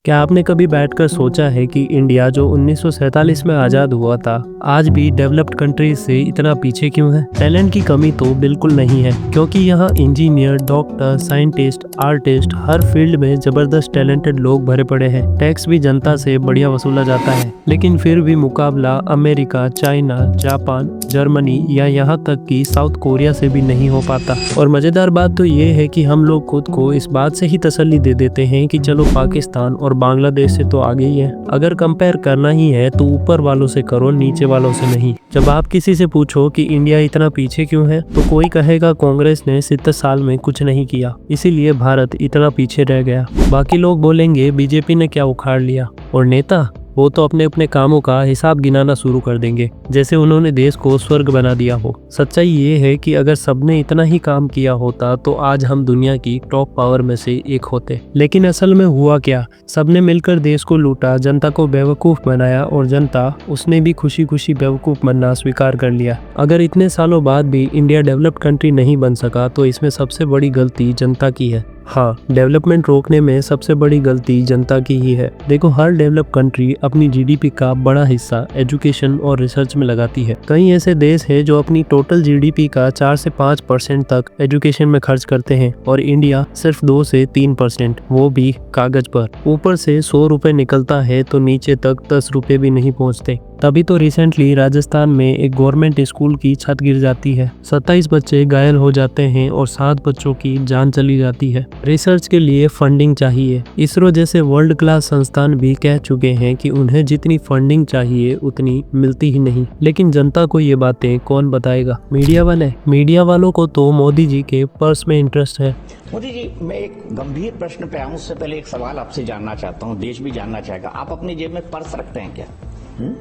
क्या आपने कभी बैठकर सोचा है कि इंडिया जो 1947 में आज़ाद हुआ था, आज भी डेवलप्ड कंट्रीज से इतना पीछे क्यों है? टैलेंट की कमी तो बिल्कुल नहीं है, क्योंकि यहाँ इंजीनियर, डॉक्टर, साइंटिस्ट, आर्टिस्ट, हर फील्ड में जबरदस्त टैलेंटेड लोग भरे पड़े हैं। टैक्स भी जनता से बढ़िया वसूला जाता है, लेकिन फिर भी मुकाबला अमेरिका, चाइना, जापान, जर्मनी या यहाँ तक कि साउथ कोरिया से भी नहीं हो पाता। और मजेदार बात तो ये है कि हम लोग खुद को इस बात से ही तसल्ली दे देते हैं कि चलो पाकिस्तान और बांग्लादेश से तो आगे ही है। अगर कंपेयर करना ही है तो ऊपर वालों से करो, नीचे वालों से नहीं। जब आप किसी से पूछो कि इंडिया इतना पीछे क्यों है, तो कोई कहेगा कांग्रेस ने 70 साल में कुछ नहीं किया, इसीलिए भारत इतना पीछे रह गया। बाकी लोग बोलेंगे बीजेपी ने क्या उखाड़ लिया, और नेता वो तो अपने अपने कामों का हिसाब गिनाना शुरू कर देंगे, जैसे उन्होंने देश को स्वर्ग बना दिया हो। सच्चाई ये है कि अगर सबने इतना ही काम किया होता तो आज हम दुनिया की टॉप पावर में से एक होते। लेकिन असल में हुआ क्या? सबने मिलकर देश को लूटा, जनता को बेवकूफ बनाया, और जनता उसने भी खुशी खुशी बेवकूफ बनना स्वीकार कर लिया। अगर इतने सालों बाद भी इंडिया डेवलप्ड कंट्री नहीं बन सका तो इसमें सबसे बड़ी गलती जनता की है। हाँ, डेवलपमेंट रोकने में सबसे बड़ी गलती जनता की ही है। देखो, हर डेवलप कंट्री अपनी जीडीपी का बड़ा हिस्सा एजुकेशन और रिसर्च में लगाती है। कई ऐसे देश हैं जो अपनी टोटल जीडीपी का 4 से 5% तक एजुकेशन में खर्च करते हैं, और इंडिया सिर्फ 2 से 3%, वो भी कागज पर। ऊपर से 100 रुपए निकलता है तो नीचे तक 10 रुपए भी नहीं पहुँचते। तभी तो रिसेंटली राजस्थान में एक गवर्नमेंट स्कूल की छत गिर जाती है, 27 बच्चे घायल हो जाते हैं और 7 बच्चों की जान चली जाती है। रिसर्च के लिए फंडिंग चाहिए। इसरो जैसे वर्ल्ड क्लास संस्थान भी कह चुके हैं कि उन्हें जितनी फंडिंग चाहिए उतनी मिलती ही नहीं। लेकिन जनता को ये बातें कौन बताएगा? मीडिया वाले। मीडिया वालों को तो मोदी जी के पर्स में इंटरेस्ट है। मोदी जी, मैं एक गंभीर प्रश्न पे आऊं उससे पहले एक सवाल आपसे जानना चाहता हूं, देश भी जानना चाहेगा। आप अपनी जेब में पर्स रखते हैं क्या?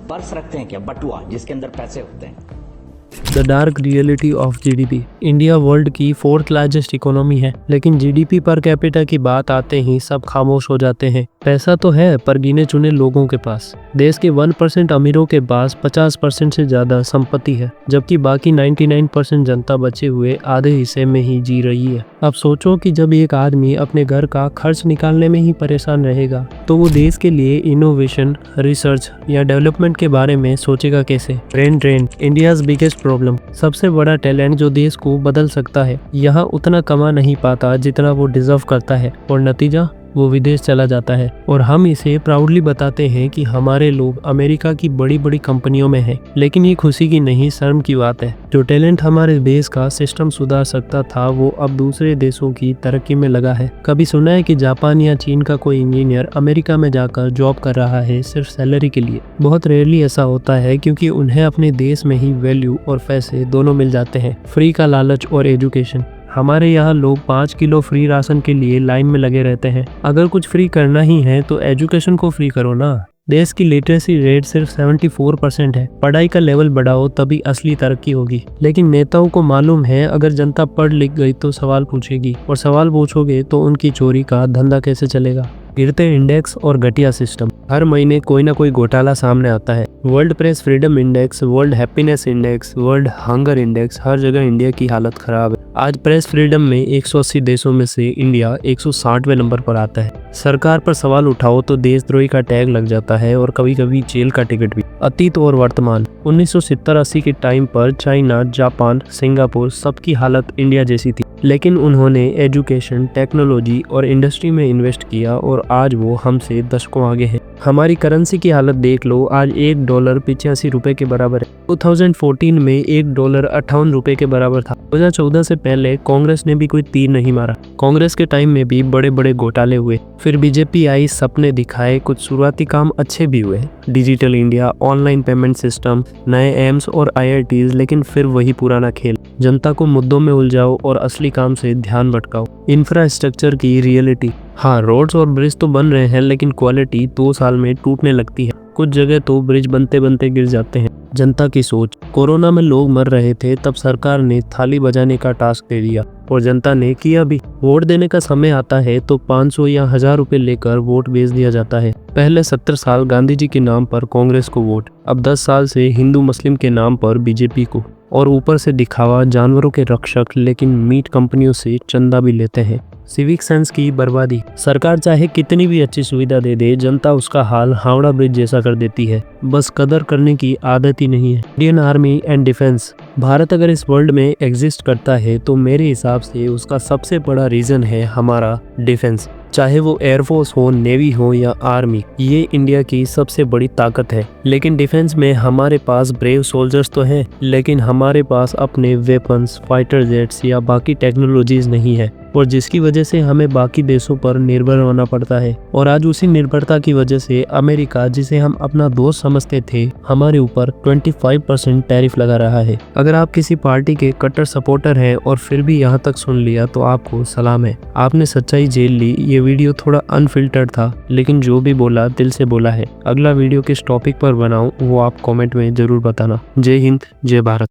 पर्स रखते हैं क्या? बटुआ जिसके अंदर पैसे होते हैं। The dark reality of GDP. India world की 4th लार्जेस्ट इकोनॉमी है, लेकिन जीडीपी पर कैपिटा की बात आते ही सब खामोश हो जाते हैं। पैसा तो है, पर गिने चुने लोगों के पास। देश के 1% अमीरों के पास 50% से ज्यादा संपत्ति है, जबकि बाकी 99% जनता बचे हुए आधे हिस्से में ही जी रही है। अब सोचो कि जब एक आदमी अपने घर का खर्च निकालने में ही परेशान रहेगा, तो वो देश के लिए इनोवेशन, रिसर्च या डेवलपमेंट के बारे में सोचेगा कैसे? Brain drain, India's biggest problem. सबसे बड़ा टैलेंट जो देश को बदल सकता है, यहाँ उतना कमा नहीं पाता जितना वो डिजर्व करता है, और नतीजा वो विदेश चला जाता है। और हम इसे प्राउडली बताते हैं कि हमारे लोग अमेरिका की बड़ी बड़ी कंपनियों में हैं। लेकिन ये खुशी की नहीं, शर्म की बात है। जो टैलेंट हमारे देश का सिस्टम सुधार सकता था, वो अब दूसरे देशों की तरक्की में लगा है। कभी सुना है कि जापान या चीन का कोई इंजीनियर अमेरिका में जाकर जॉब कर रहा है सिर्फ सैलरी के लिए? बहुत रेयरली ऐसा होता है, क्योंकि उन्हें अपने देश में ही वैल्यू और पैसे दोनों मिल जाते हैं। फ्री का लालच और एजुकेशन। हमारे यहाँ लोग 5 किलो फ्री राशन के लिए लाइन में लगे रहते हैं। अगर कुछ फ्री करना ही है तो एजुकेशन को फ्री करो ना। देश की लिटरेसी रेट सिर्फ 74% है। पढ़ाई का लेवल बढ़ाओ, तभी असली तरक्की होगी। लेकिन नेताओं को मालूम है, अगर जनता पढ़ लिख गई तो सवाल पूछेगी, और सवाल पूछोगे तो उनकी चोरी का धंधा कैसे चलेगा? गिरते इंडेक्स और घटिया सिस्टम। हर महीने कोई ना कोई घोटाला सामने आता है। World press freedom index, world happiness index, world hunger index, हर जगह इंडिया की हालत खराब है। आज प्रेस फ्रीडम में 180 देशों में से इंडिया 160वें नंबर पर आता है। सरकार पर सवाल उठाओ तो देशद्रोही का टैग लग जाता है, और कभी कभी जेल का टिकट भी। अतीत और वर्तमान। 1970-80 के टाइम पर चाइना, जापान, सिंगापुर सबकी हालत इंडिया जैसी थी, लेकिन उन्होंने एजुकेशन, टेक्नोलॉजी और इंडस्ट्री में इन्वेस्ट किया, और आज वो हमसे दशकों आगे है। हमारी करेंसी की हालत देख लो, आज $1 85 रुपए के बराबर है। 2014 में $1 58 रुपए के बराबर था। 2014 से पहले कांग्रेस ने भी कोई तीर नहीं मारा। कांग्रेस के टाइम में भी बड़े बड़े घोटाले हुए, फिर बीजेपी आई, सपने दिखाए, कुछ शुरुआती काम अच्छे भी हुए, digital India, online payment system, नए एम्स और IITs, लेकिन फिर वही पुराना खेल। जनता को मुद्दों में उलझाओ और असली काम से ध्यान भटकाओ। इंफ्रास्ट्रक्चर की रियलिटी। हाँ, रोड्स और ब्रिज तो बन रहे हैं, लेकिन क्वालिटी 2 साल में टूटने लगती है। कुछ जगह तो ब्रिज बनते बनते गिर जाते हैं। जनता की सोच। कोरोना में लोग मर रहे थे, तब सरकार ने थाली बजाने का टास्क दे दिया, और जनता ने किया भी। वोट देने का समय आता है तो 500 या 1000 रुपए लेकर वोट भेज दिया जाता है। पहले 70 साल गांधी जी के नाम पर कांग्रेस को वोट, अब 10 साल से हिंदू मुस्लिम के नाम पर बीजेपी को। और ऊपर से दिखावा, जानवरों के रक्षक, लेकिन मीट कंपनियों से चंदा भी लेते हैं। सिविक सेंस की बर्बादी। सरकार चाहे कितनी भी अच्छी सुविधा दे दे, जनता उसका हाल हावड़ा ब्रिज जैसा कर देती है। बस कदर करने की आदत ही नहीं है। Indian army and defence. Bharat अगर इस वर्ल्ड में एग्जिस्ट करता है तो मेरे हिसाब से उसका सबसे बड़ा रीजन है हमारा डिफेंस। चाहे वो एयरफोर्स हो, नेवी हो या आर्मी, ये इंडिया की सबसे बड़ी ताकत है। लेकिन डिफेंस में हमारे पास ब्रेव सोल्जर्स तो हैं, लेकिन हमारे पास अपने वेपन्स, फाइटर जेट्स या बाकी टेक्नोलॉजीज नहीं है, और जिसकी वजह से हमें बाकी देशों पर निर्भर होना पड़ता है। और आज उसी निर्भरता की वजह से अमेरिका, जिसे हम अपना दोस्त समझते थे, हमारे ऊपर 25% टैरिफ लगा रहा है। अगर आप किसी पार्टी के कट्टर सपोर्टर हैं और फिर भी यहाँ तक सुन लिया तो आपको सलाम है, आपने सच्चाई झेल ली। ये वीडियो थोड़ा अनफिल्टर्ड था, लेकिन जो भी बोला दिल से बोला है। अगला वीडियो किस टॉपिक पर बनाऊं वो आप कमेंट में जरूर बताना। जय हिंद, जय भारत।